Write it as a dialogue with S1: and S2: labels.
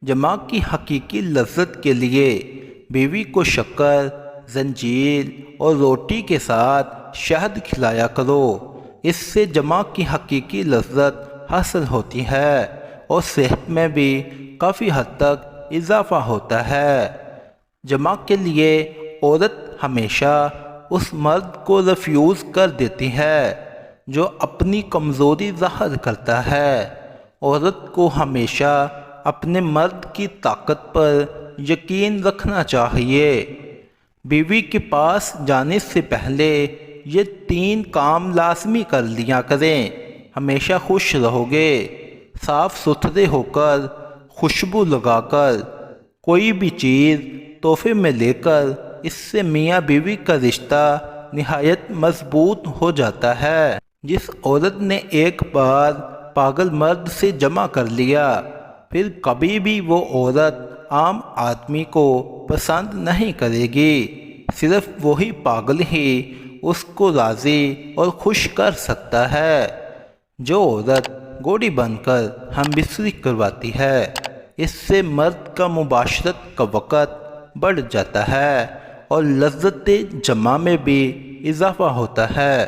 S1: جماع کی حقیقی لذت کے لیے بیوی کو شکر، زنجیر اور روٹی کے ساتھ شہد کھلایا کرو۔ اس سے جماع کی حقیقی لذت حاصل ہوتی ہے اور صحت میں بھی کافی حد تک اضافہ ہوتا ہے۔ جماع کے لیے عورت ہمیشہ اس مرد کو ریفیوز کر دیتی ہے جو اپنی کمزوری ظاہر کرتا ہے۔ عورت کو ہمیشہ اپنے مرد کی طاقت پر یقین رکھنا چاہیے۔ بیوی کے پاس جانے سے پہلے یہ 3 کام لازمی کر لیا کریں۔ ہمیشہ خوش رہو گے، صاف ستھرے ہو کر، خوشبو لگا کر، کوئی بھی چیز تحفے میں لے کر۔ اس سے میاں بیوی کا رشتہ نہایت مضبوط ہو جاتا ہے۔ جس عورت نے ایک بار پاگل مرد سے جمع کر لیا، پھر کبھی بھی وہ عورت عام آدمی کو پسند نہیں کرے گی۔ صرف وہی پاگل ہی اس کو راضی اور خوش کر سکتا ہے۔ جو عورت گوڑی بن کر ہم بستری کرواتی ہے، اس سے مرد کا مباشرت کا وقت بڑھ جاتا ہے اور لذت جماع میں بھی اضافہ ہوتا ہے۔